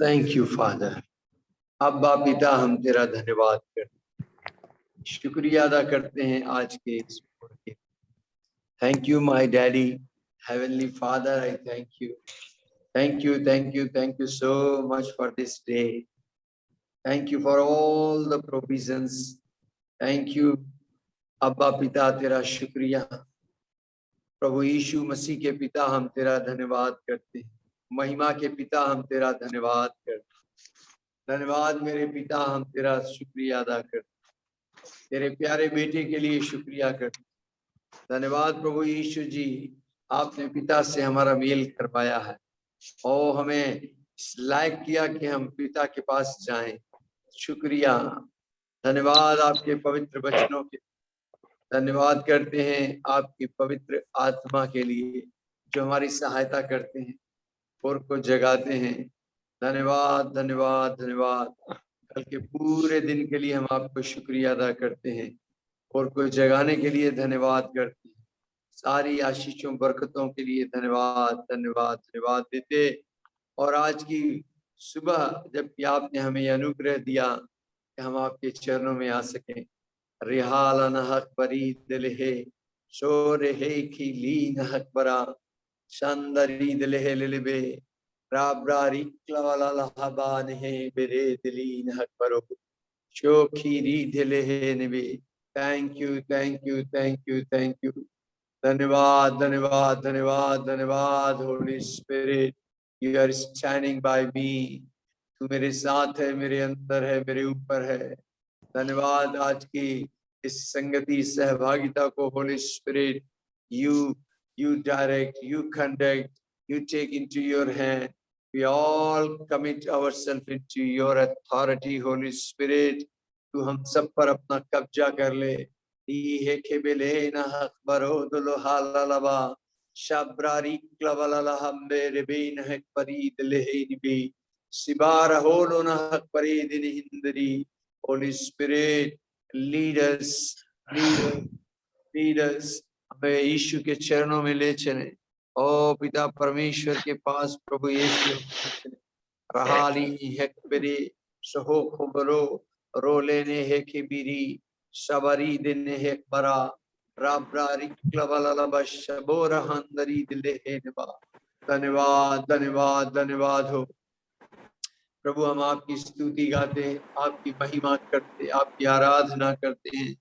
Thank you father. अब्बा पिता, हम तेरा धन्यवाद करते, शुक्रिया अदा करते हैं आज के इस के। Thank you my daddy, heavenly father, I thank you, thank you, thank you, thank you so much for this day. Thank you for all the provisions. Thank you अब्बा पिता, तेरा शुक्रिया। प्रभु यीशु मसीह के पिता, हम तेरा धन्यवाद करते हैं। महिमा के पिता, हम तेरा धन्यवाद करते हैं। धन्यवाद मेरे पिता, हम तेरा शुक्रिया अदा करते हैं। तेरे प्यारे बेटे के लिए शुक्रिया करते हैं। धन्यवाद प्रभु यीशु जी, आपने पिता से हमारा मेल करवाया है और हमें इस लायक किया कि हम पिता के पास जाएं। शुक्रिया, धन्यवाद आपके पवित्र वचनों के। धन्यवाद करते हैं आपकी पवित्र आत्मा के लिए जो हमारी सहायता करते हैं और को जगाते हैं। धन्यवाद, धन्यवाद, धन्यवाद। कल के पूरे दिन के लिए हम आपको शुक्रिया अदा करते हैं और को जगाने के लिए धन्यवाद करते हैं। सारी आशीषों बरकतों के लिए धन्यवाद, धन्यवाद, धन्यवाद देते। और आज की सुबह जबकि आपने हमें अनुग्रह दिया कि हम आपके चरणों में आ सकें, रिहाल हक बरी दिल है शोर है की लीन हक बरा शानदारी दिल है लिलबे राब्रारी क्लावाला लहाबान है बेरे दिलीन हक बरो शोखीरी दिल है निबे। Thank you, thank you, thank you, thank you. धन्यवाद, धन्यवाद, धन्यवाद, धन्यवाद। Holy spirit, you are standing by me. तू मेरे साथ है, मेरे अंदर है, मेरे ऊपर है। धन्यवाद आज की इस संगति सहभागिता को। Holi spirit, you direct, you conduct, you take into your hand. We all commit ourselves into your authority, Holy Spirit. तू हम सब पर अपना कब्जा कर ले। है के बेले ना बरो दुलो हालालाबा शब्रारी क्लबलाला हम मेरे बीन है परीद लेहिनबी सिबार होलो ना हक परीद हिंदरी। Holy Spirit, lead us, lead us, lead us. हमें यीशु के चरणों में ले चले। ओ पिता परमेश्वर के पास प्रभु यीशु रहाली है बेरी सहो खबरो रो लेने है कि बीरी सवारी देने है बरा राब्रारी क्लबलाला बशबो रहंदरी दिले है नबा। धन्यवाद, धन्यवाद, धन्यवाद हो प्रभु। हम आपकी स्तुति गाते हैं, आपकी महिमा करते, आपकी आराधना करते हैं।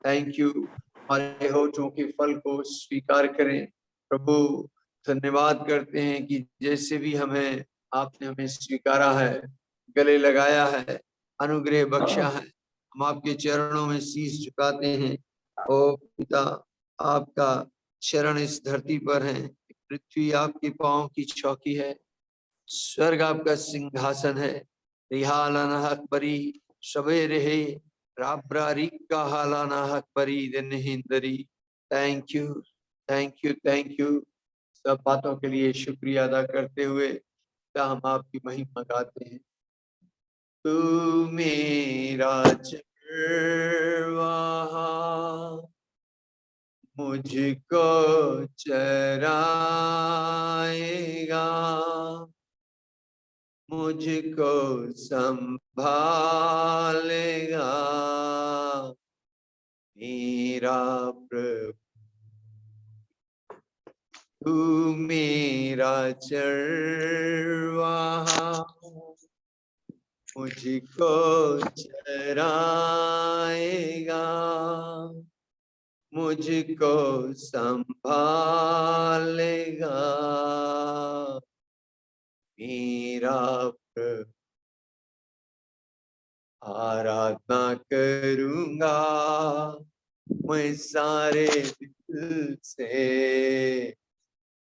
Thank you. हमारे होठों के फल को स्वीकार करें प्रभु। धन्यवाद करते हैं कि जैसे भी हमें आपने हमें स्वीकारा है, गले लगाया है, अनुग्रह बख्शा है, हम आपके चरणों में शीश झुकाते हैं। ओ पिता, आपका चरण इस धरती पर है, पृथ्वी आपके पांव की चौकी है, स्वर्ग आपका सिंहासन है। रिहालाना हक बरी सवेरे है राब्रारी का हालाना हक बरी दिन हिंदरी। Thank you, thank you, thank you. सब बातों के लिए शुक्रिया अदा करते हुए हम आपकी महिमा गाते हैं। तू मेरा चरवाहा मुझको चराएगा, मुझको संभालेगा मेरा प्रभु। तू मेरा चरवाहा मुझको चराएगा, मुझको संभालेगा मेरा प्रभु। आराधना करूंगा मैं सारे दिल से,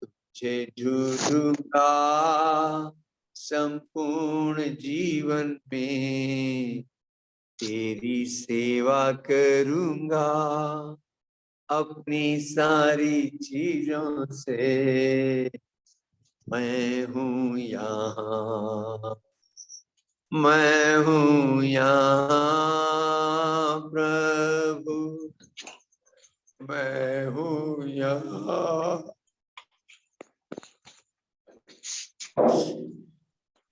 तुझे ढूंढूंगा संपूर्ण जीवन में, तेरी सेवा करूंगा अपनी सारी चीजों से। मैं हूँ यहाँ, मैं हूँ यहाँ प्रभु, मैं हूँ यहाँ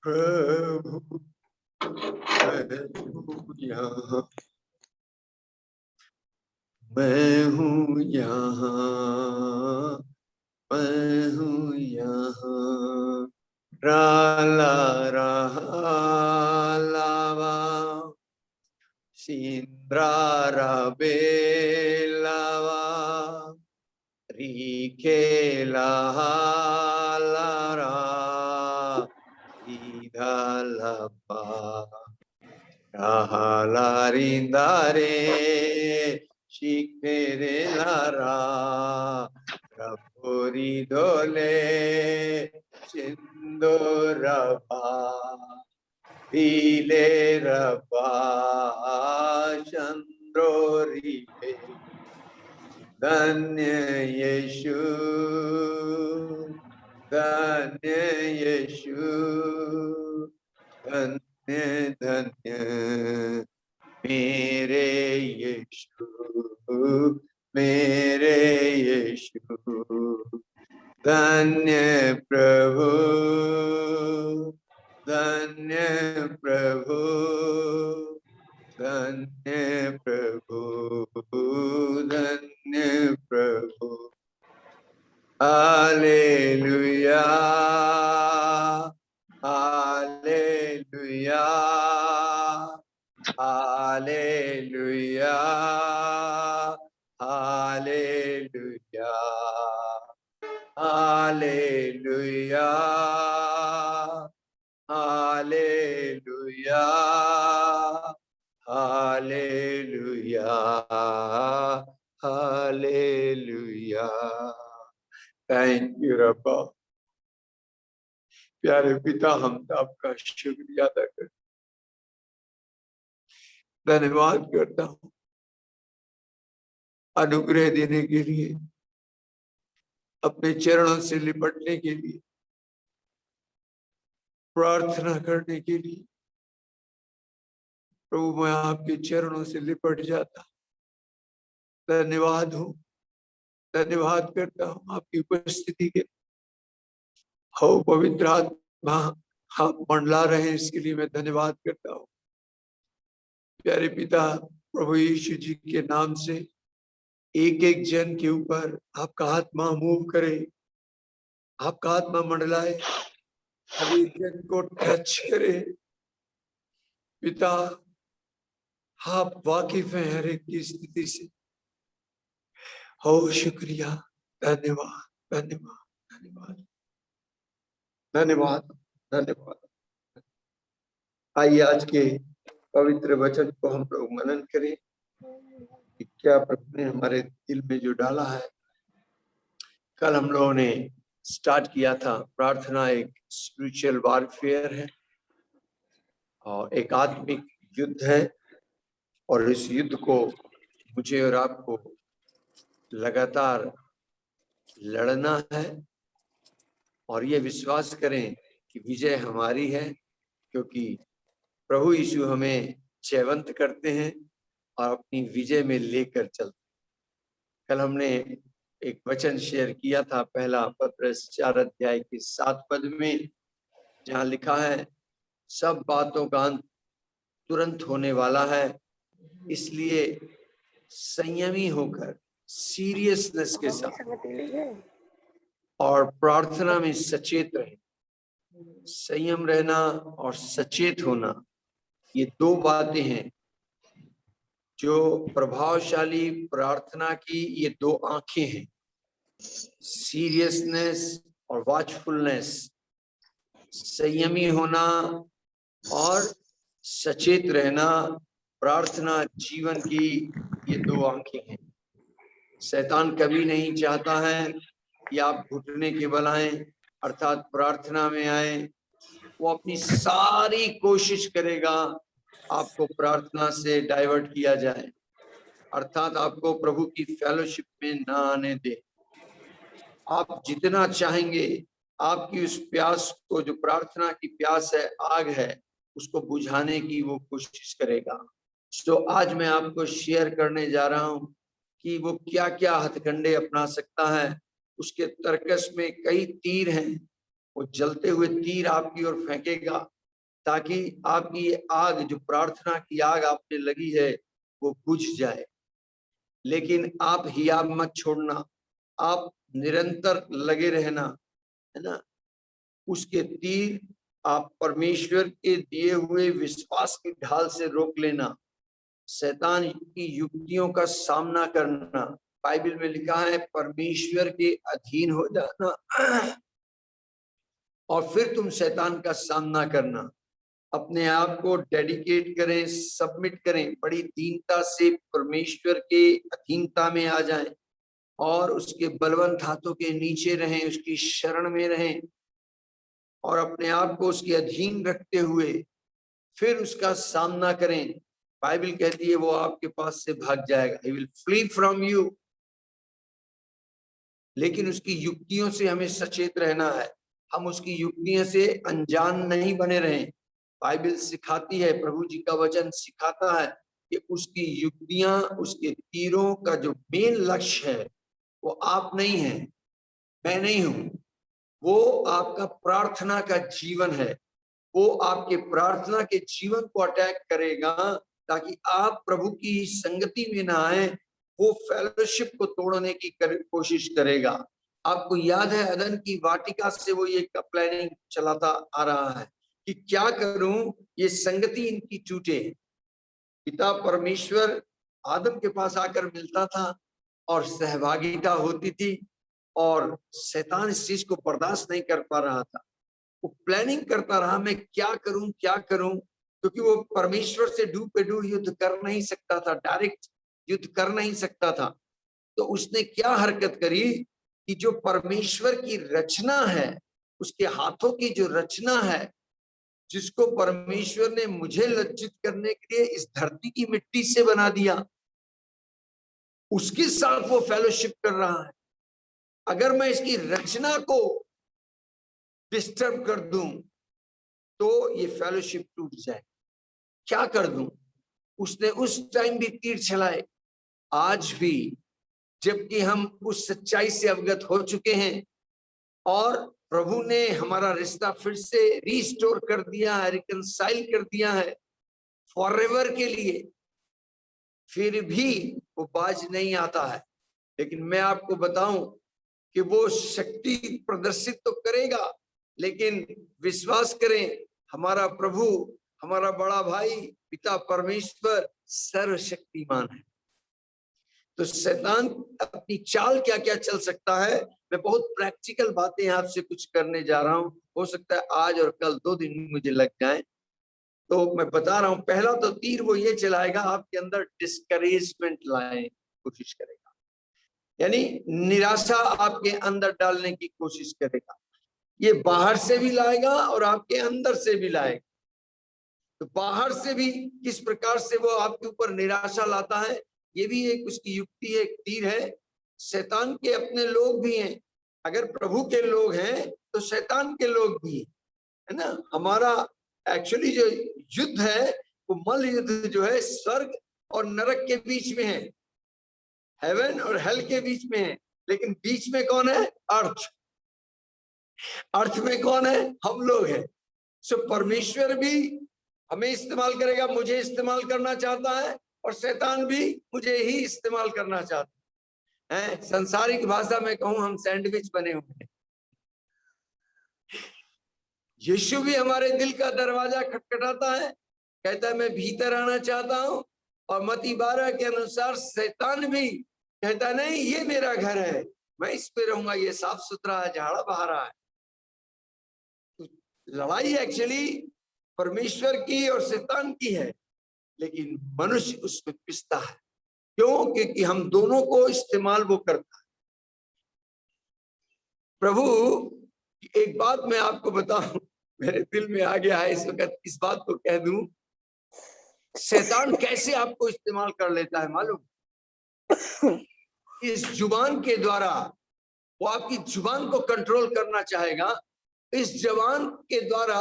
प्रभु मैं हूँ यहाँ, मैं हूँ यहाँ, मैं हूँ यहाँ। राला रालावा सिंद्रारा बेलावा रिखेला Lara idalapa rahalarindare shikere lara rapuri dole sindorapa vile rapa chandroripe धन्य यीशु, धन्य यीशु, धन्य धन्य मेरे यीशु, मेरे यीशु। धन्य प्रभु, धन्य प्रभु, धन्य प्रभु, धन्य प्रभु। Hallelujah, hallelujah, hallelujah, hallelujah, hallelujah, hallelujah, hallelujah, hallelujah. Thank you रब्बा। प्यारे पिता, हम आपका शुक्रिया अदा करते, धन्यवाद करता हूँ अनुग्रह देने के लिए, अपने चरणों से लिपटने के लिए, प्रार्थना करने के लिए। प्रभु मैं आपके चरणों से लिपट जाता, धन्यवाद हूँ, धन्यवाद करता हूँ आपकी उपस्थिति के। हो पवित्र आत्मा आप मंडला रहे हैं, इसके लिए मैं धन्यवाद करता हूँ। प्यारे पिता, प्रभु यीशु जी के नाम से एक एक जन के ऊपर आपका आत्मा मूव करे, आपका आत्मा मंडलाए, हर एक जन को टच करे। पिता, आप वाकिफ हैं हर एक की स्थिति से। हो शुक्रिया, धन्यवाद, धन्यवाद, धन्यवाद, धन्यवाद, धन्यवाद। आइए आज के पवित्र वचन को हम लोग मनन करें कि क्या प्रभु ने हमारे दिल में जो डाला है। कल हम लोगों ने स्टार्ट किया था, प्रार्थना एक स्पिरिचुअल वॉरफेयर है और एक आत्मिक युद्ध है, और इस युद्ध को मुझे और आपको लगातार लड़ना है, और ये विश्वास करें कि विजय हमारी है, क्योंकि प्रभु यीशु हमें जयवंत करते हैं और अपनी विजय में लेकर चलते। कल हमने एक वचन शेयर किया था, पहला पत्रस 4 अध्याय के 7 पद में, जहाँ लिखा है सब बातों का अंत तुरंत होने वाला है, इसलिए संयमी होकर सीरियसनेस के साथ और प्रार्थना में सचेत रहें। संयम रहना और सचेत होना, ये दो बातें हैं जो प्रभावशाली प्रार्थना की ये दो आंखें हैं। सीरियसनेस और वॉचफुलनेस, संयमी होना और सचेत रहना, प्रार्थना जीवन की ये दो आंखें हैं। शैतान कभी नहीं चाहता है कि आप घुटने के बल आए, अर्थात प्रार्थना में आए। वो अपनी सारी कोशिश करेगा आपको प्रार्थना से डाइवर्ट किया जाए, अर्थात आपको प्रभु की फेलोशिप में ना आने दे। आप जितना चाहेंगे आपकी उस प्यास को, जो प्रार्थना की प्यास है, आग है, उसको बुझाने की वो कोशिश करेगा। तो आज मैं आपको शेयर करने जा रहा हूं कि वो क्या क्या हथकंडे अपना सकता है। उसके तर्कस में कई तीर हैं, वो जलते हुए तीर आपकी ओर फेंकेगा, ताकि आपकी ये आग, जो प्रार्थना की आग आप पे लगी है, वो बुझ जाए। लेकिन आप हियाब मत छोड़ना, आप निरंतर लगे रहना, है ना। उसके तीर आप परमेश्वर के दिए हुए विश्वास की ढाल से रोक लेना, शैतान की युक्तियों का सामना करना। बाइबल में लिखा है परमेश्वर के अधीन हो जाना और फिर तुम शैतान का सामना करना। अपने आप को डेडिकेट करें, सबमिट करें, बड़ी दीनता से परमेश्वर के अधीनता में आ जाएं और उसके बलवंत हाथों के नीचे रहें, उसकी शरण में रहें और अपने आप को उसके अधीन रखते हुए फिर उसका सामना करें। बाइबल कहती है वो आपके पास से भाग जाएगा, he will flee from you। लेकिन उसकी युक्तियों से हमें सचेत रहना है, हम उसकी युक्तियों से अनजान नहीं बने रहें। बाइबल सिखाती है, प्रभु जी का वचन सिखाता है कि उसकी युक्तियां, उसके तीरों का जो मेन लक्ष्य है वो आप नहीं है, मैं नहीं हूं, वो आपका प्रार्थना का जीवन है। वो आपके प्रार्थना के जीवन को अटैक करेगा ताकि आप प्रभु की संगति में ना आए। वो फेलोशिप को तोड़ने की कोशिश करेगा। आपको याद है अदन की वाटिका से वो ये प्लानिंग चलाता आ रहा है कि क्या करूं, ये संगति इनकी टूटे। पिता परमेश्वर आदम के पास आकर मिलता था और सहभागिता होती थी और शैतान इस चीज को बर्दाश्त नहीं कर पा रहा था। वो प्लानिंग करता रहा, मैं क्या करूं, क्योंकि वो परमेश्वर से डू पे डू युद्ध कर नहीं सकता था, डायरेक्ट युद्ध कर नहीं सकता था। तो उसने क्या हरकत करी कि जो परमेश्वर की रचना है, उसके हाथों की जो रचना है, जिसको परमेश्वर ने मुझे लज्जित करने के लिए इस धरती की मिट्टी से बना दिया, उसके साथ वो फेलोशिप कर रहा है। अगर मैं इसकी रचना को डिस्टर्ब कर दूं तो ये फेलोशिप टूट जाए। क्या कर दूं? उसने उस टाइम भी तीर चलाए, आज भी, जबकि हम उस सच्चाई से अवगत हो चुके हैं और प्रभु ने हमारा रिश्ता फिर से रिस्टोर कर दिया है, रिकंसाइल कर दिया है फॉरएवर के लिए, फिर भी वो बाज नहीं आता है। लेकिन मैं आपको बताऊं कि वो शक्ति प्रदर्शित तो करेगा, लेकिन विश्वास करें, हमारा प्रभु, हमारा बड़ा भाई पिता परमेश्वर सर्वशक्तिमान है। तो शैतान अपनी चाल क्या क्या चल सकता है, मैं बहुत प्रैक्टिकल बातें आपसे कुछ करने जा रहा हूं। हो सकता है आज और कल 2 दिन मुझे लग जाए, तो मैं बता रहा हूं। पहला तो तीर वो ये चलाएगा, आपके अंदर डिस्करेजमेंट लाए कोशिश करेगा, यानी निराशा आपके अंदर डालने की कोशिश करेगा। ये बाहर से भी लाएगा और आपके अंदर से भी लाएगा। तो बाहर से भी किस प्रकार से वो आपके ऊपर निराशा लाता है, ये भी एक उसकी युक्ति है, एक तीर है। शैतान के अपने लोग भी हैं, अगर प्रभु के लोग हैं तो शैतान के लोग भी है ना। हमारा एक्चुअली जो युद्ध है वो मल युद्ध जो है स्वर्ग और नरक के बीच में है, हेवन और हेल के बीच में है। लेकिन बीच में कौन है? अर्थ। अर्थ में कौन है? हम लोग हैं। सो परमेश्वर भी हमें इस्तेमाल करेगा, मुझे इस्तेमाल करना चाहता है, और शैतान भी मुझे ही इस्तेमाल करना चाहता है। संसारिक भाषा में कहूं, हम सैंडविच बने हुए हैं। यीशु भी हमारे दिल का दरवाजा खटखटाता है, कहता है मैं भीतर आना चाहता हूं। और मत्ती 12 के अनुसार शैतान भी कहता है नहीं, ये मेरा घर है, मैं इस पे रहूंगा, ये साफ सुथरा है, झाड़ा बहा रहा है। तो लड़ाई एक्चुअली परमेश्वर की और शैतान की है, लेकिन मनुष्य उसमें पिसता है। क्यों? क्योंकि हम दोनों को इस्तेमाल वो करता है। प्रभु, एक बात मैं आपको बताऊं, मेरे दिल में आ गया है इस वक्त, इस बात को कह दूं, शैतान कैसे आपको इस्तेमाल कर लेता है मालूम? इस जुबान के द्वारा वो आपकी जुबान को कंट्रोल करना चाहेगा। इस जबान के द्वारा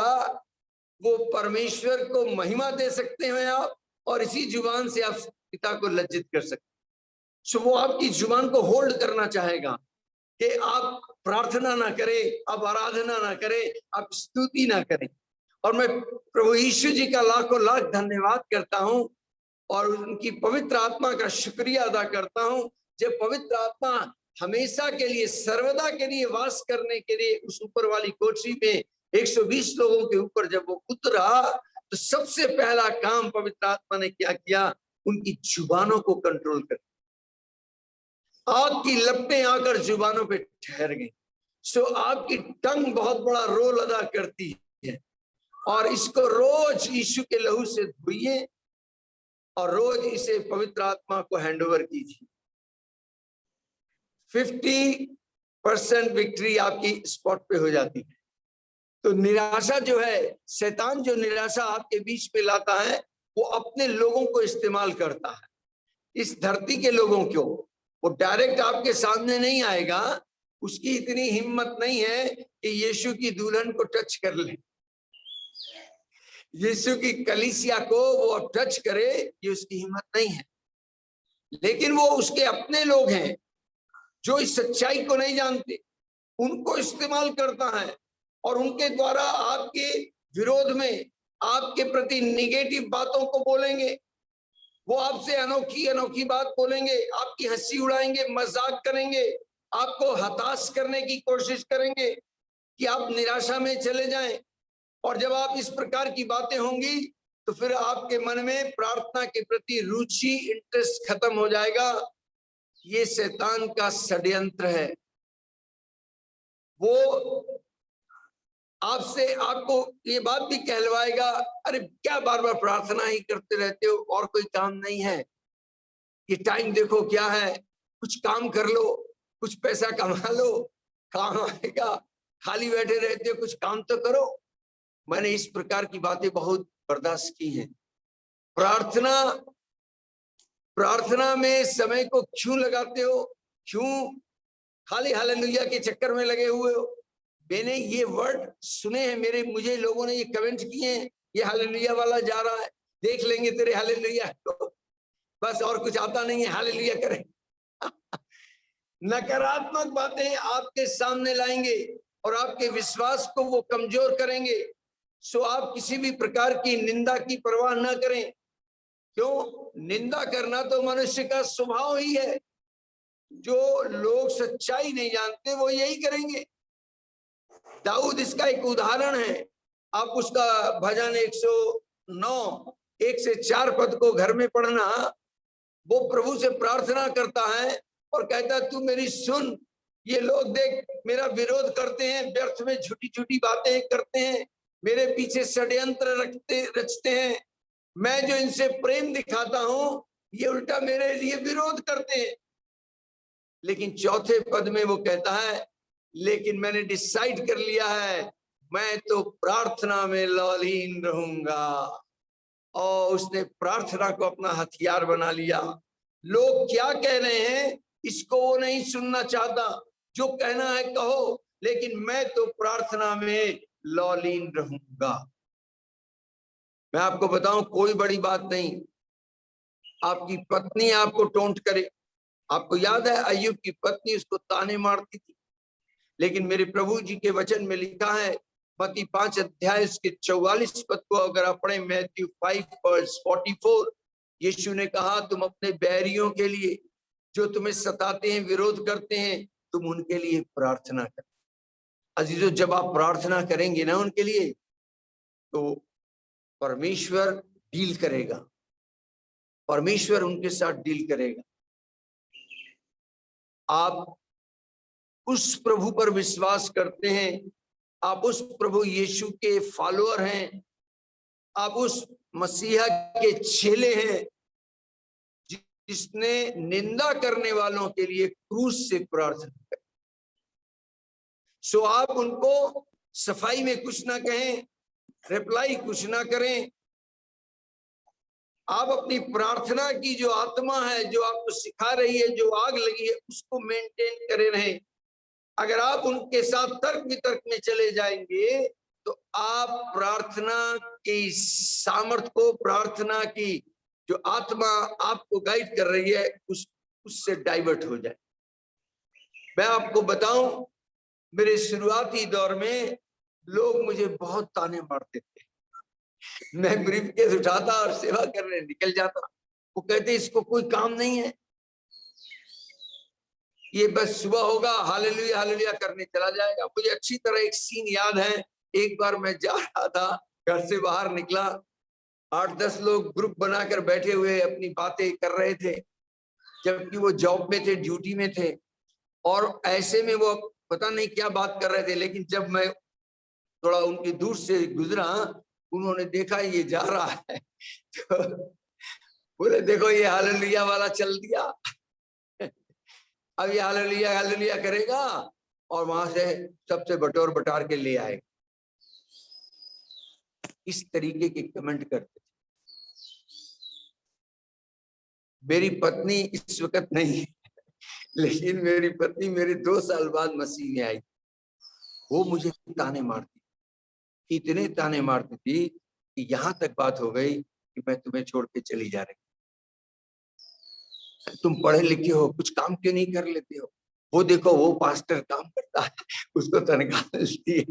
वो परमेश्वर को महिमा दे सकते हैं आप, और इसी जुबान से आप पिता को लज्जित कर सकते हैं। सो वो आपकी जुबान को होल्ड करना चाहेगा कि आप प्रार्थना ना करें, आप आराधना ना करें, आप स्तुति ना करें। और मैं प्रभु यीशु जी का लाखों लाख धन्यवाद करता हूं और उनकी पवित्र आत्मा का शुक्रिया अदा करता हूं। जब पवित्र आत्मा हमेशा के लिए, सर्वदा के लिए वास करने के लिए उस ऊपर वाली कोठरी में 120 लोगों के ऊपर जब वो उतरा, तो सबसे पहला काम पवित्र आत्मा ने क्या किया? उनकी जुबानों को कंट्रोल कर, आग की लपटें आकर जुबानों पे ठहर गई। सो आपकी टंग बहुत बड़ा रोल अदा करती है और इसको रोज यीशु के लहू से धोइए और रोज इसे पवित्र आत्मा को हैंडओवर कीजिए। 50% विक्ट्री आपकी स्पॉट पे हो जाती है। तो निराशा जो है, शैतान जो निराशा आपके बीच में लाता है, वो अपने लोगों को इस्तेमाल करता है, इस धरती के लोगों को। वो डायरेक्ट आपके सामने नहीं आएगा, उसकी इतनी हिम्मत नहीं है कि यीशु की दुल्हन को टच कर ले, यीशु की कलीसिया को वो टच करे, ये उसकी हिम्मत नहीं है। लेकिन वो उसके अपने लोग हैं जो इस सच्चाई को नहीं जानते, उनको इस्तेमाल करता है और उनके द्वारा आपके विरोध में, आपके प्रति निगेटिव बातों को बोलेंगे। वो आपसे अनोखी अनोखी बात बोलेंगे, आपकी हंसी उड़ाएंगे, मजाक करेंगे, आपको हताश करने की कोशिश करेंगे कि आप निराशा में चले जाएं। और जब आप इस प्रकार की बातें होंगी तो फिर आपके मन में प्रार्थना के प्रति रुचि, इंटरेस्ट खत्म हो जाएगा। ये शैतान का षड्यंत्र है। वो आपसे, आपको ये बात भी कहलवाएगा, अरे क्या बार बार प्रार्थना ही करते रहते हो, और कोई काम नहीं है? ये टाइम देखो क्या है, कुछ काम कर लो, कुछ पैसा कमा लो, काम आएगा, खाली बैठे रहते हो, कुछ काम तो करो। मैंने इस प्रकार की बातें बहुत बर्दाश्त की हैं। प्रार्थना में समय को क्यों लगाते हो? क्यों खाली हालेलुया के चक्कर में लगे हुए हो? मैंने ये वर्ड सुने हैं, मुझे लोगों ने ये कमेंट किए हैं, ये हालेलुया वाला जा रहा है, देख लेंगे तेरे हालेलुया को, बस और कुछ आता नहीं है, हालेलुया करें। नकारात्मक बातें आपके सामने लाएंगे और आपके विश्वास को वो कमजोर करेंगे। सो आप किसी भी प्रकार की निंदा की परवाह न करें। क्यों? निंदा करना तो मनुष्य का स्वभाव ही है। जो लोग सच्चाई नहीं जानते वो यही करेंगे। दाऊद इसका एक उदाहरण है। आप उसका भजन 109 1 से 4 पद को घर में पढ़ना। वो प्रभु से प्रार्थना करता है और कहता है, तू मेरी सुन, ये लोग देख मेरा विरोध करते हैं, व्यर्थ में झूठी झूठी बातें करते हैं, मेरे पीछे षड्यंत्र रचते हैं। मैं जो इनसे प्रेम दिखाता हूं, ये उल्टा मेरे लिए विरोध करते हैं। लेकिन चौथे पद में वो कहता है, लेकिन मैंने डिसाइड कर लिया है, मैं तो प्रार्थना में लौलीन रहूंगा। और उसने प्रार्थना को अपना हथियार बना लिया। लोग क्या कह रहे हैं इसको वो नहीं सुनना चाहता, जो कहना है कहो, लेकिन मैं तो प्रार्थना में लौलीन रहूंगा। मैं आपको बताऊं, कोई बड़ी बात नहीं, आपकी पत्नी आपको टोंट करे। आपको याद है अय्यूब की पत्नी उसको ताने मारती थी, लेकिन मेरे प्रभु जी के वचन में लिखा है, मत्ती 5 अध्याय उसके 44 पद को अगर आप पढ़े, मैथ्यू 5:44, यीशु ने कहा, तुम अपने बैरियों के लिए, जो तुम्हें सताते हैं, विरोध करते हैं, तुम उनके लिए प्रार्थना करो। अजीजों, जब आप प्रार्थना करेंगे ना उनके लिए, तो परमेश्वर डील करेगा, परमेश्वर उनके साथ डील करेगा। आप उस प्रभु पर विश्वास करते हैं, आप उस प्रभु यीशु के फॉलोअर हैं, आप उस मसीहा के चेले हैं जिसने निंदा करने वालों के लिए क्रूस से प्रार्थना करी। सो आप उनको सफाई में कुछ ना कहें, रिप्लाई कुछ ना करें। आप अपनी प्रार्थना की जो आत्मा है, जो आपको सिखा रही है, जो आग लगी है, उसको मेंटेन करे रहें। अगर आप उनके साथ तर्क वितर्क में चले जाएंगे तो आप प्रार्थना की सामर्थ को, प्रार्थना की जो आत्मा आपको गाइड कर रही है, उससे डाइवर्ट हो जाए। मैं आपको बताऊं, मेरे शुरुआती दौर में लोग मुझे बहुत ताने मारते थे, मैं ब्रीफकेस उठाता और सेवा करने निकल जाता। वो कहते इसको कोई काम नहीं है, ये बस सुबह होगा हालेलुया हालेलुया करने चला जाएगा। मुझे अच्छी तरह एक सीन याद है। एक बार मैं जा रहा था, घर से बाहर निकला, 8-10 लोग ग्रुप बनाकर बैठे हुए अपनी बातें कर रहे थे, जबकि वो जॉब में थे, ड्यूटी में थे, और ऐसे में वो पता नहीं क्या बात कर रहे थे। लेकिन जब मैं थोड़ा उनकी दूर से गुजरा, उन्होंने देखा ये जा रहा है, तो बोले देखो ये हालेलुया वाला चल दिया, अब ये हालेलुया हालेलुया करेगा और वहां से सबसे बटोर बटार के ले आएगा। इस तरीके के कमेंट करते थे। मेरी पत्नी इस वक्त नहीं है, लेकिन मेरी पत्नी मेरे 2 साल बाद मसीह में आई। वो मुझे ताने मारती, इतने ताने मारती थी कि यहाँ तक बात हो गई कि मैं तुम्हें छोड़ के चली जा रही, तुम पढ़े लिखे हो, कुछ काम क्यों नहीं कर लेते हो? वो देखो वो पास्टर काम करता है, उसको तनख्वाह मिलती है।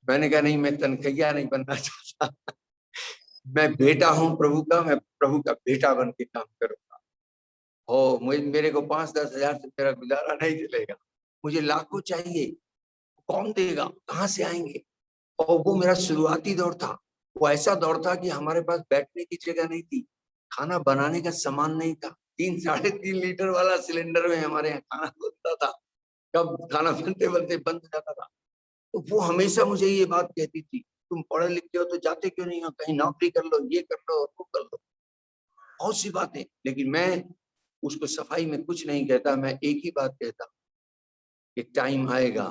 मैंने कहा नहीं, मैं तनख्वाहिया नहीं बनना चाहता, मैं बेटा हूं प्रभु का, मैं प्रभु का बेटा बन के काम करूंगा। हो मेरे को 5-10 हजार से मेरा गुजारा नहीं चलेगा, मुझे लाखों चाहिए, कौन देगा, कहाँ से आएंगे? और वो मेरा शुरुआती दौर था। वो ऐसा दौर था कि हमारे पास बैठने की जगह नहीं थी, खाना बनाने का सामान नहीं था। 3-3.5 लीटर वाला सिलेंडर में हमारे यहाँ खाना बनता था, कब खाना बनते बनते बंद हो जाता था। तो वो हमेशा मुझे ये बात कहती थी, तुम पढ़े लिखे हो तो जाते क्यों नहीं हो, कहीं नौकरी कर लो, ये कर लो वो कर लो, बहुत सी बातें। लेकिन मैं उसको सफाई में कुछ नहीं कहता, मैं एक ही बात कहता कि टाइम आएगा,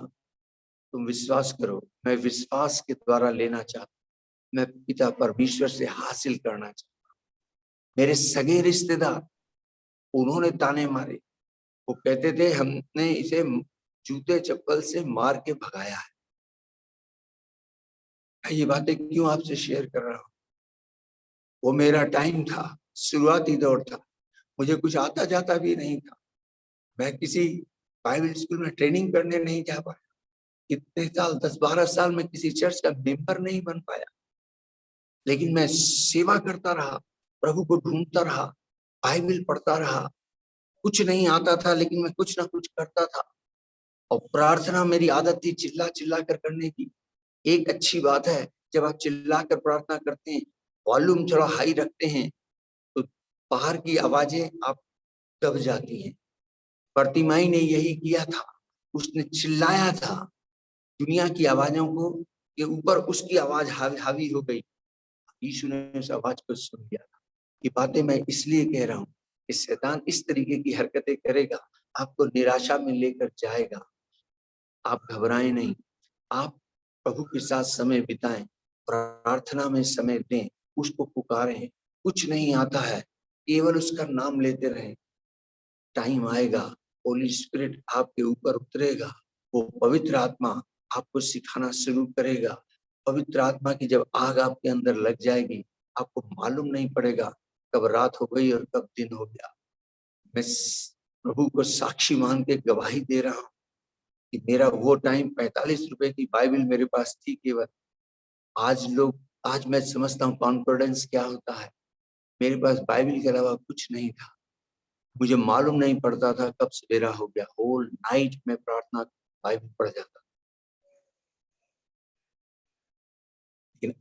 तुम विश्वास करो, मैं विश्वास के द्वारा लेना चाहता, मैं पिता परमेश्वर से हासिल करना चाहता। मेरे सगे रिश्तेदार, उन्होंने ताने मारे, वो कहते थे हमने इसे जूते चप्पल से मार के भगाया है। ये बातें क्यों आपसे शेयर कर रहा हूं? वो मेरा टाइम था, शुरुआती दौर था, मुझे कुछ आता जाता भी नहीं था, मैं किसी बाइबल स्कूल में ट्रेनिंग करने नहीं जा पाया, इतने साल 10-12 साल में किसी चर्च का मेंबर नहीं बन पाया। लेकिन मैं सेवा करता रहा, प्रभु को ढूंढता रहा, बाइबल पढ़ता रहा। कुछ नहीं आता था लेकिन मैं कुछ ना कुछ करता था। और प्रार्थना मेरी आदत थी चिल्ला चिल्ला कर करने की। एक अच्छी बात है, जब आप चिल्ला कर प्रार्थना करते हैं, वॉल्यूम थोड़ा हाई रखते हैं, तो बाहर की आवाजें आप दब जाती हैं। बरतिमाई ने यही किया था, उसने चिल्लाया था, दुनिया की आवाजों को के ऊपर उसकी आवाज हावी हो गई। यीशु ने उस आवाज को सुन लिया था। ये बातें मैं इसलिए कह रहा हूँ कि शैतान इस तरीके की हरकतें करेगा, आपको निराशा में लेकर जाएगा। आप घबराएं नहीं, आप प्रभु के साथ समय बिताएं, प्रार्थना में समय दें, उसको पुकारें। कुछ नहीं आता है, केवल उसका नाम लेते रहें। टाइम आएगा, होली स्पिरिट आपके ऊपर उतरेगा, वो पवित्र आत्मा आपको सिखाना शुरू करेगा। पवित्र आत्मा की जब आग आपके अंदर लग जाएगी, आपको मालूम नहीं पड़ेगा कब रात हो गई और कब दिन हो गया। मैं प्रभु को साक्षी मान के गवाही दे रहा हूँ कि मेरा वो टाइम 45 रुपए की बाइबल मेरे पास थी केवल। आज मैं समझता हूँ कॉन्फिडेंस क्या होता है। मेरे पास बाइबल के अलावा कुछ नहीं था, मुझे मालूम नहीं पड़ता था कब सवेरा हो गया। होल नाइट में प्रार्थना बाइबल पढ़ जाता। लेकिन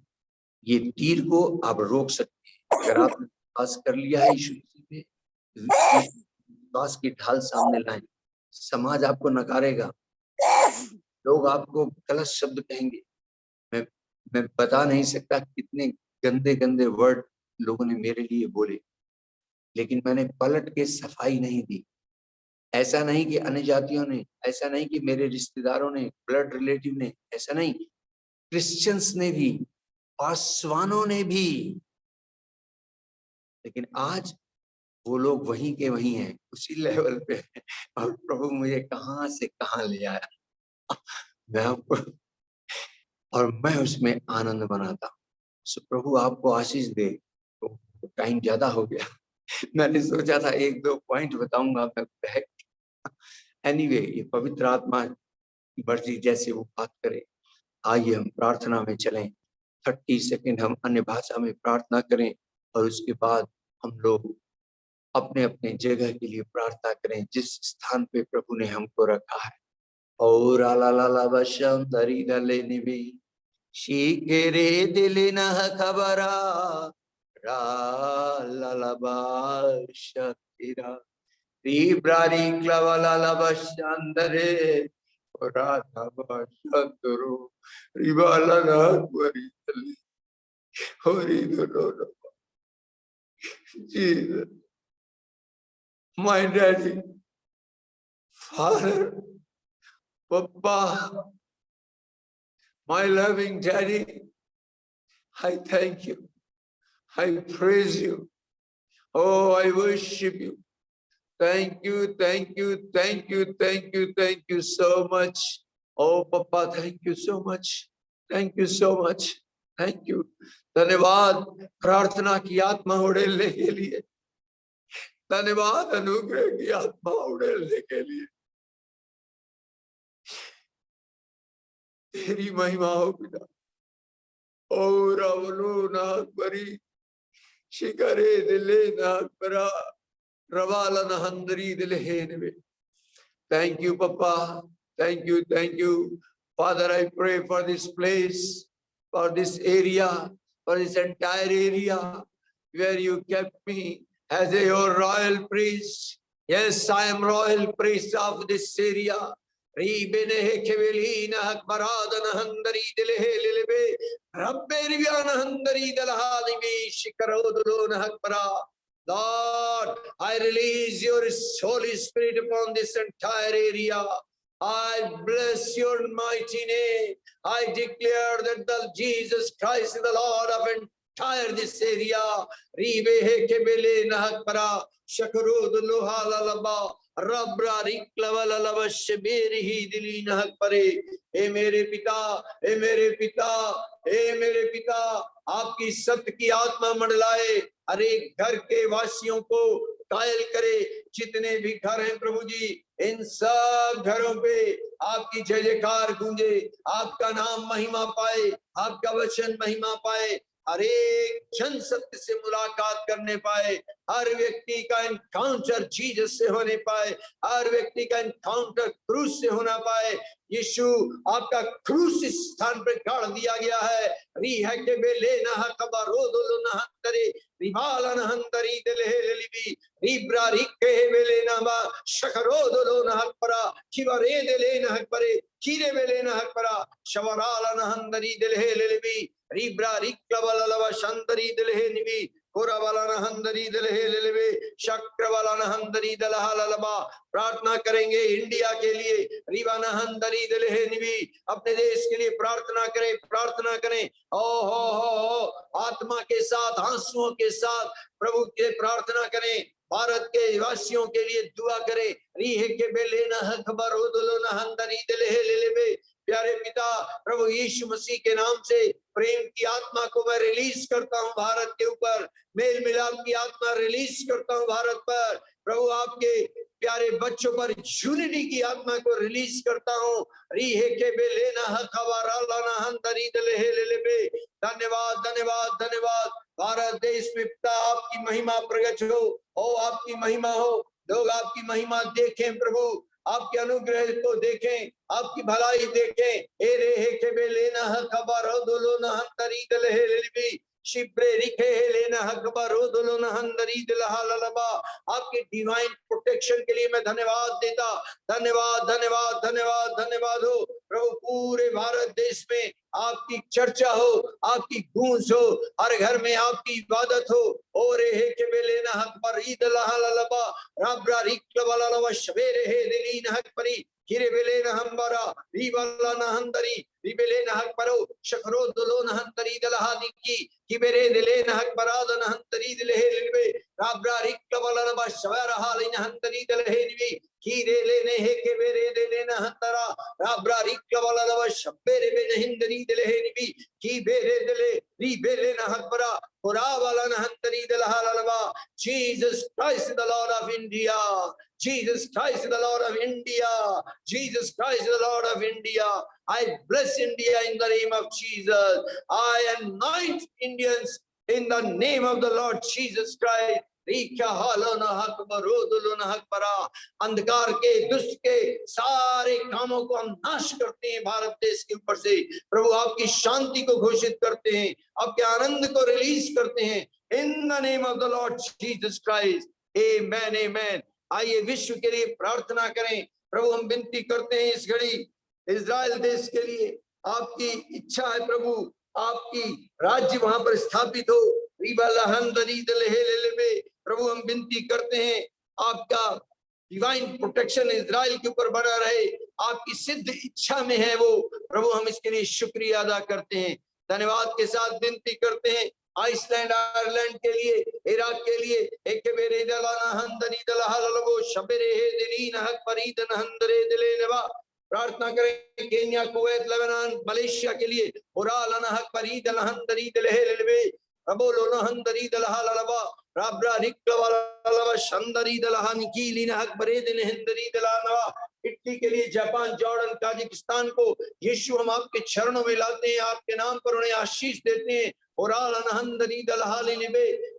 ये तीर को आप रोक सकते हैं अगर आपने विश्वास कर लिया है यीशु मसीह पे। विश्वास की ढाल सामने लाएं। समाज आपको नकारेगा, लोग आपको गलत शब्द कहेंगे। मैं मैं बता नहीं सकता कितने गंदे गंदे वर्ड लोगों ने मेरे लिए बोले, लेकिन मैंने पलट के सफाई नहीं दी। ऐसा नहीं कि अन्य जातियों ने, ऐसा नहीं कि मेरे रिश्तेदारों ने, ब्लड रिलेटिव ने, ऐसा नहीं, क्रिश्चियंस ने भी, पासवानों ने भी। लेकिन आज वो लोग वहीं के वहीं हैं, उसी लेवल पे हैं। और प्रभु मुझे कहां से कहां ले आया, मैं आपको, और मैं उसमें आनंद मनाता। सो प्रभु आपको आशीष दे। तो टाइम ज्यादा हो गया, मैंने सोचा था 1-2 पॉइंट बताऊंगा मैं बैक। एनीवे, ये पवित्र आत्मा की मर्जी जैसे वो बात करे। आइए हम प्रार्थना में चलें। 30 सेकंड हम अन्य भाषा में प्रार्थना करें और उसके बाद हम लोग अपने अपने जगह के लिए प्रार्थना करें जिस स्थान पे प्रभु ने हमको रखा है। और अलाला बशम दरी दले निबी शीकेरे दिले न खबरा रालाबा शक्तिरा रीब्रारी क्लवलाला बशंदरे राधा बशंदरो रिबाला ना वरी दले होरी दो Jesus, my daddy, father, papa, my loving daddy, I thank you. I praise you. Oh, I worship you. Thank you, thank you, thank you, thank you, thank you so much. Oh, papa, thank you so much. Thank you so much. Thank you. धन्यवाद प्रार्थना की आत्मा उड़ेलने के लिए। धन्यवाद अनुग्रह की आत्मा उड़ेलने के लिए। तेरी महिमा हो पिता। और अवलो नागबरी शिकरे दिले नागबरा रवाला नहंदरी दिले हेनवे। Thank you, Papa. Thank you, thank you, Father. I pray for this place, for this area, for this entire area where you kept me as your royal priest. Yes, I am royal priest of this area. Ribene kevelina hakbaradana handari dilehe lilebe rabbe rivyana handari dalahadibi shikarodulona hakbara. Lord, I release your Holy Spirit upon this entire area. I bless your mighty name. I declare that the Jesus Christ is the Lord of entire this area. Ribehe kebele nahakpara shakaroduluha lalaba. रब्रा दिली नहक परे। ए मेरे पिता, ए मेरे पिता, आपकी सत्य की आत्मा मंडलाए, हर एक घर के वासियों को कायल करे। जितने भी घर हैं प्रभु जी, इन सब घरों पे आपकी जय जयकार गूंजे, आपका नाम महिमा पाए, आपका वचन महिमा पाए, हर एक जन सत्य से मुलाकात करने पाए, हर व्यक्ति का एनकाउंटर जीसस से होने पाए, हर व्यक्ति का एनकाउंटर क्रूस से होना पाए। यीशु, आपका क्रूस इस स्थान पर गाड़ दिया गया है। री है के बेले ना कबारो दो ना करे रिवाला ना हंदरी दिले लिबी रिब्रा रिके बेले ना बा शकरो दो ना परा किवरे दिले ना परे कीरे बेले ना परा शवराला ना हंदरी दिले लिबी रिब्रा रिक्लवलवा शंदरी दिले निबी कोरावाला ना हंदरी दिले लिबी शक्रवाला ना हंदरी दलहा ललबा। प्रार्थना करेंगे इंडिया के लिए, रिवाना हंदरी दिले निबी, अपने देश के लिए प्रार्थना करें। ओ हो आत्मा के साथ, आंसुओं के साथ प्रभु के प्रार्थना करें। भारत के वासियों के लिए दुआ करें। रीहे के बेले ना खबर हो दलो ना हंदरी दिले लेबे। प्यारे पिता, प्रभु यीशु मसीह के नाम से प्रेम की आत्मा को मैं रिलीज करता हूं भारत के ऊपर, मेल मिलाप की आत्मा रिलीज करता हूं भारत पर। प्रभु आपके प्यारे बच्चों पर यूनिटी की आत्मा को रिलीज करता हूं। रीहे के बेले ना खबर लाना हंदरी दिले लेबे। धन्यवाद धन्यवाद धन्यवाद। भारत देश में पिता आपकी महिमा प्रकट हो, ओ आपकी महिमा हो, लोग आपकी महिमा देखें प्रभु, आपके अनुग्रह को देखें, आपकी भलाई देखें। ए रे हे के बेले ना खबर दोलो ना हंदरी दिले लेबे शिब्रे रिखे लेना हकबरो दोलो ना हंदरी दिलहा ललबा। आपके डिवाइन प्रोटेक्शन के लिए मैं धन्यवाद देता। धन्यवाद धन्यवाद धन्यवाद धन्यवाद हो प्रभु। पूरे भारत देश में आपकी चर्चा हो, आपकी गूंज हो, हर घर में आपकी इबादत हो। ओ रे हे के बेले ना हकबर ईद लहा ललबा रब्रा रिक्लवला लवा शवेरे हे दिलीन हकबरी किरे बेले ना हंबरा रीवला ना हंदरी रिबेले ना हकबरो शकरो दोलो ना हंदरी दलहा दिकी किबेरे दिले ना हकबरा ना हंदरी दिले लिबे रब्रा रिक्लवला लवा शवेरा हालिन हंदरी दिले निबी कीरे लेने हे के बेरे दिले ना हंदरा रब्रा रिक्लवला लवा शबेरे बे हिंदरी दिले निबी की बेरे दिले री बेले ना हकबरा Jesus Christ is the Lord of India. Jesus Christ is the Lord of India. Jesus Christ is the Lord of India. I bless India in the name of Jesus. I anoint Indians in the name of the Lord Jesus Christ. अंधकार के दुष्ट के सारे कामों को हम नाश करते हैं भारत देश के ऊपर से। प्रभु आपकी शांति को घोषित करते हैं, आपके आनंद को रिलीज करते हैं in the name of the Lord Jesus Christ. Amen amen. आइए विश्व के लिए प्रार्थना करें। प्रभु हम विनती करते हैं इस घड़ी इजराइल देश के लिए आपकी इच्छा है प्रभु, आपकी राज्य वहां पर स्थापित हो। प्रभु हम विनती करते हैं आपका डिवाइन प्रोटेक्शन इजराइल के ऊपर बना रहे, आपकी सिद्ध इच्छा में है वो। प्रभु हम इसके लिए शुक्रिया अदा करते हैं, धन्यवाद के साथ विनती करते हैं आइसलैंड आयरलैंड के लिए, इराक के लिए। एक बेरे दलाना हंदरी दलहा ललबो शबरे हे दिलीन हक फरीद नहंदरे दिले नवा। प्रार्थना करें केन्या, कुवैत, लेबनान, मलेशिया के लिए। उराल अनहक फरीद लहंदरी दिलहे ललबे रबोलो नहंदरी दलहा ललबा राब्रा रिक्लवा शंदरी दलहा निकीलिन हक बरेद नहंदरी दलानवा। इटली के लिए, जापान, जॉर्डन, ताजिकिस्तान को यीशु हम आपके चरणों में लाते हैं, आपके नाम पर उन्हें आशीष देते हैं।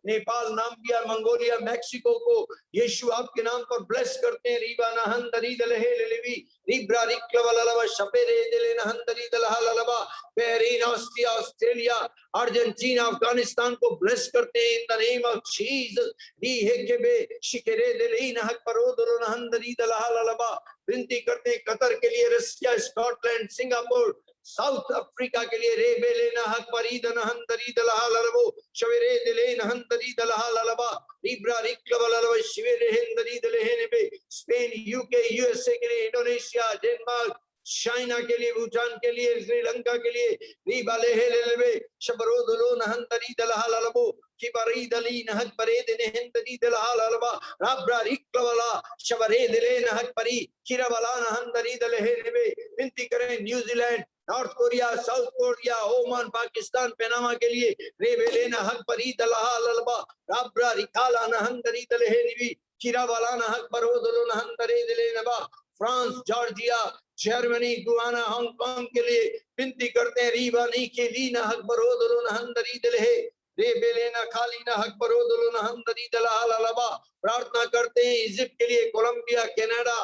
नेपाल, नाम्बिया, मंगोलिया, मैक्सिको को यीशु आपके नाम पर ब्लेस करते हैं। रीबा नहंदरी दलहे लेवी रिब्रा रिक्लवललवा शपेरे दिले नहंदरी दलहा ललबा। पेरिन, ऑस्ट्रिया, ऑस्ट्रेलिया, अर्जेंटीना, अफगानिस्तान को ब्लेस करते हैं in the name of Jesus. दी हेकेबे शिकेरे दिले नहक परोदलो नहंदरी दलहा ललबा। विनती करते हैं कतर के लिए, Russia, Scotland, Singapore, south Africa के लिए। रे बेले नहक परीद नहंदरी दलहा ललबो शवेरे दिले नहंदरी दलहा ललबा रिब्रा रिक्लवललवा शिवेरे हेंदरी दिले हेनेबे। स्पेन, यूके, यूएसए के लिए, इंडोनेशिया, डेनमार्क, चाइना के लिए, भूटान के लिए, श्रीलंका के लिए। रीबाले हेलेलबे शबरोदलो नहंदरी दलहा ललबो किबरी दली नहक परेद नहंदरी दलहा ललबा राब्रा रिक्लवला शबरे दिले नहक परी किरवला नहंदरी दले हेनेबे। विनती करें New Zealand, north Korea, south Korea, Oman, Pakistan, Panama के लिए। रेबेले नहक परी दलहा ललबा राब्रा रिकाला नहंदरी दले हेनिबी किरवला नहक परोदलो नहंदरे दिले नबा। France, Georgia, Germany, Guana, Hong Kong के लिए विनती करते हैं। रीबा नी के ली नहक परोदलो नहंदरी दिले रे बेलेना खाली ना हक परोदलो नहंदरी दलहा ललबा। प्रार्थना करते हैं इजिप्ट के लिए, कोलंबिया, कनाडा,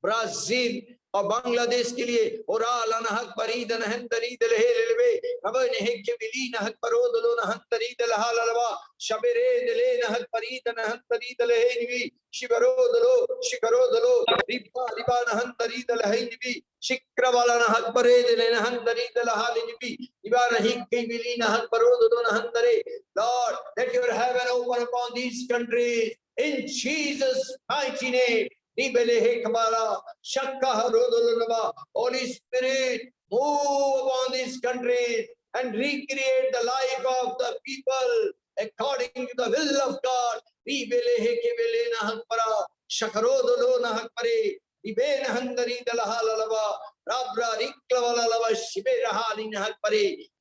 ब्राजील और बांग्लादेश के लिए। ओराल अनहक परीद नहंदरी दलहे ललबे अबन हेके बिली नहक परोदलो नहंदरी दलहा ललबा शबरे दिले नहक परीद नहंदरी दलहे निबी शिबरोदलो शिकरोदलो रिबा रिबा नहंदरी दलहे निबी शिक्रवाला नहक परे दिले नहंदरी दलहा निबी रिबा नहीं के बिली नहक परोदलो नहंदरे। Lord, let your heaven open upon these countries in Jesus' mighty name. Holy Spirit, move upon these countries and recreate the life of the people according to the will of God.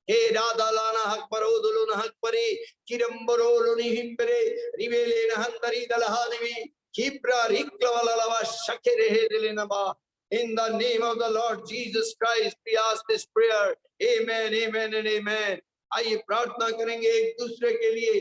हे राधालाना हक परोदलो नहक परे किरंबरोलो निहिंबरे रिवेले नहंदरी दलहानिवी किब्रा रिक्लवललवा शकेरे दिलेनबा। In the name of the Lord Jesus Christ, we ask this prayer. Amen, amen, and amen. आइए प्रार्थना करेंगे एक दूसरे के लिए।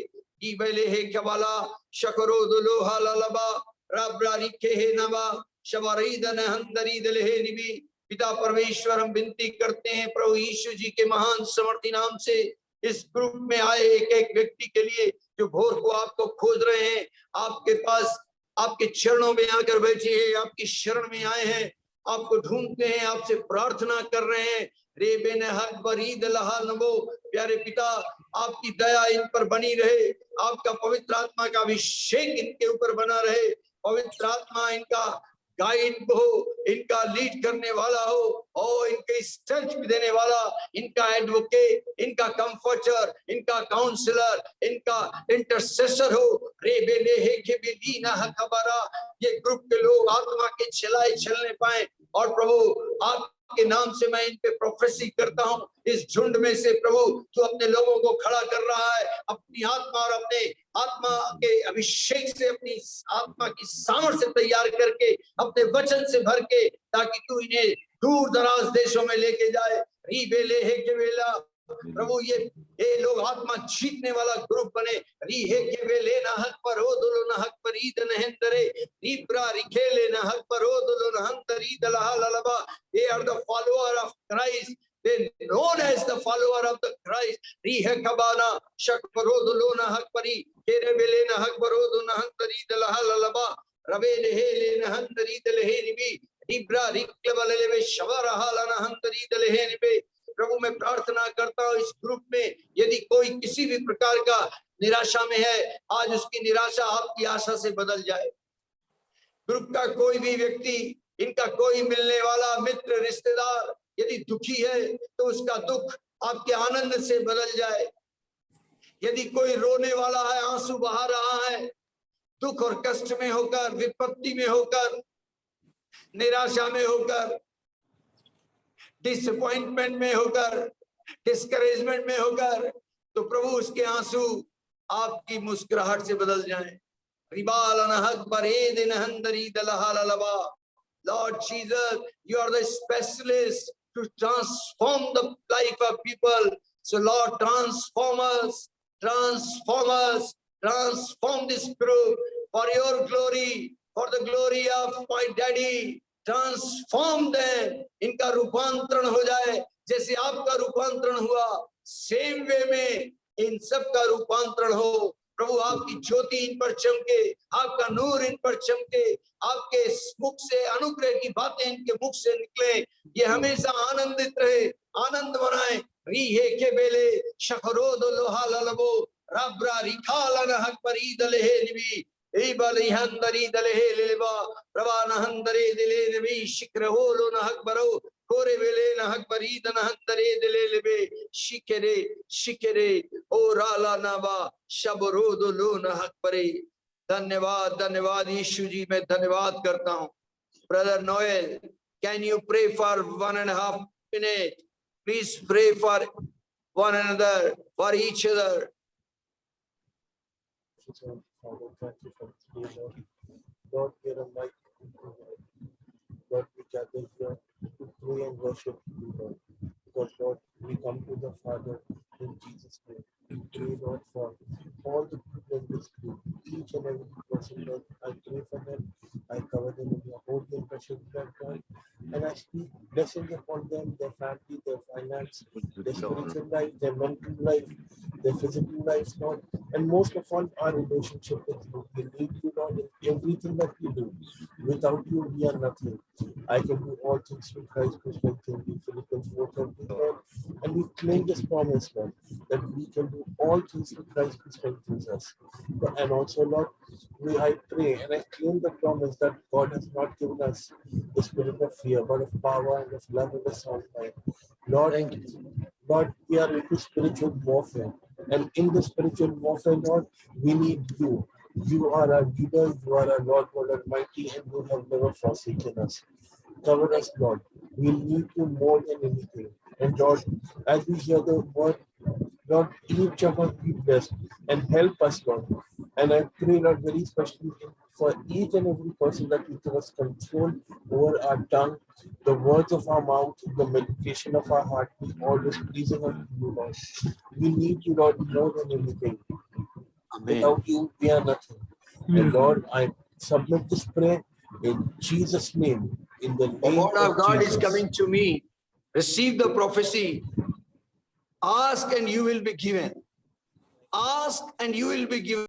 इबले हे कबाला शकरोदलो हाललबा रब्रा रिखे हे नबा शबरीद नहंदरी दलहे निबी। पिता परमेश्वर, हम विनती करते हैं प्रभु यीशु जी के महान समर्थी नाम से इस ग्रुप में आए एक एक व्यक्ति के लिए जो भोर को आपको खोज रहे हैं, आपके पास आपके चरणों में आकर बैठे हैं, आपकी शरण में आए हैं, आपको ढूंढते हैं, आपसे प्रार्थना कर रहे हैं। रे बेने हक बरीद लहा नबो। प्यारे पिता, आपकी दया इन पर बनी रहे, आपका पवित्र आत्मा का अभिषेक इनके ऊपर बना रहे। पवित्र आत्मा इनका गाइड हो, इनका लीड करने वाला हो और इनके स्ट्रेंथ भी देने वाला, इनका एडवोकेट, इनका कंफर्टर, इनका काउंसलर, इनका इंटरसेसर हो। रे बेले हे के बिदीना हकबरा, ये ग्रुप के लोग आत्मा के चलाए चलने पाए और प्रभु आप आपके नाम से मैं इन पे प्रोफेसी करता हूँ। इस झुंड में से प्रभु तू अपने लोगों को खड़ा कर रहा है, अपनी आत्मा और अपने आत्मा के अभिषेक से, अपनी आत्मा की सामर्थ्य से तैयार करके, अपने वचन से भर के, ताकि तू इन्हें दूर दराज देशों में लेके जाए। री बेले है के वेला प्रभु ये लोग आत्मा जीतने वाला ग्रुप बने। री है के वेले ना हक पर हो दुलो ना हक पर ईद नहंतरे री प्रा रिखेले ना हक पर हो दुलो ना हंतरी दलहा Lalba. They are the follower of Christ. They known as the follower of the Christ. Ri hai kabana shak parod lona hak pari kere bele na hak parod na hantari dalaha lalaba rabe lehe le na hantari dalehe nibi ibra riklebale be shavara halana hantari dalehe nibe। प्रभु मैं प्रार्थना करता हूँ इस group में यदि कोई किसी भी प्रकार का निराशा में है, आज उसकी निराशा आपकी आशा से बदल जाए। ग्रुप का कोई भी व्यक्ति, इनका कोई मिलने वाला मित्र रिश्तेदार यदि दुखी है तो उसका दुख आपके आनंद से बदल जाए। यदि कोई रोने वाला है, आंसू बहा रहा है, दुख और कष्ट में होकर, विपत्ति में होकर, निराशा में होकर, डिसअपॉइंटमेंट में होकर, डिस्करेजमेंट में होकर, तो प्रभु उसके आंसू आपकी मुस्कुराहट से बदल जाएं। Lord Jesus, you are the specialist to transform the life of people. So Lord, transform us, transform this group for your glory, for the glory of my daddy. Transform them. इनका रूपांतरण हो जाए जैसे आपका रूपांतरण हुआ, सेम वे में इन सब का रूपांतरण हो। प्रभु आपकी ज्योति इन पर चमके, आपका नूर इन पर चमके, आपके मुख से अनुग्रह की बातें इनके मुख से निकले, ये हमेशा आनंदित रहे, आनंद मनाए। री हे के बेले शखरोद लोहा ललबो रब्रा रिखालन हक परी दले हे निबी एबल हंदरी दले हे लेबा प्रवान हंदरे दिले निबी शिक्र हो लो न हक बरो कोरे बेले न हक परी दन हंदरे दिले लेबे शिकरे शिकरे ओ राला नाबा शबरोद लो न हक परे। धन्यवाद धन्यवाद यीशु जी, मैं धन्यवाद करता हूँ। Brother Noel, can you pray for 1.5 minutes? Please pray for one another, for each other. Father, thank you for today, Lord. Lord, we are mighty. Lord, we gather here to pray and worship you, Lord. Because, Lord, we come to the Father in Jesus' name. We pray, Lord, for all the people in this group, each and every person, Lord. I pray for them. I cover them in your holy and precious blood, God. And I speak blessings upon them, their family, their finance, their spiritual life, their mental life, their physical life, Lord. And most of all, our relationship with you. We need you, Lord, in everything that we do. Without you, we are nothing. I can do all things through Christ who strengthens me. Philippians 4:13, Lord. And we claim this promise, Lord, that we can do all things through Christ who strengthens us. And also, Lord, I pray and I claim the promise that God has not given us the spirit of fear, but of power and of love and a sound mind. Lord, Lord, we are into spiritual warfare. And in the spiritual warfare, Lord, we need you. You are our leader, you are our Lord God Almighty, and you have never forsaken us. Cover us, Lord. We need you more than anything. And Lord, as we hear the word, Lord, each of us be blessed and help us, Lord. And I pray, Lord, very especially for each and every person that you give us control over our tongue, the words of our mouth, the meditation of our heart, be always pleasing unto you, Lord. We need you, Lord, more than anything. Amen. Without you, we are nothing. And Lord, I submit this prayer in Jesus' name. In the The name word of God Jesus. is coming to me. Receive the prophecy. Ask and you will be given. Ask and you will be given.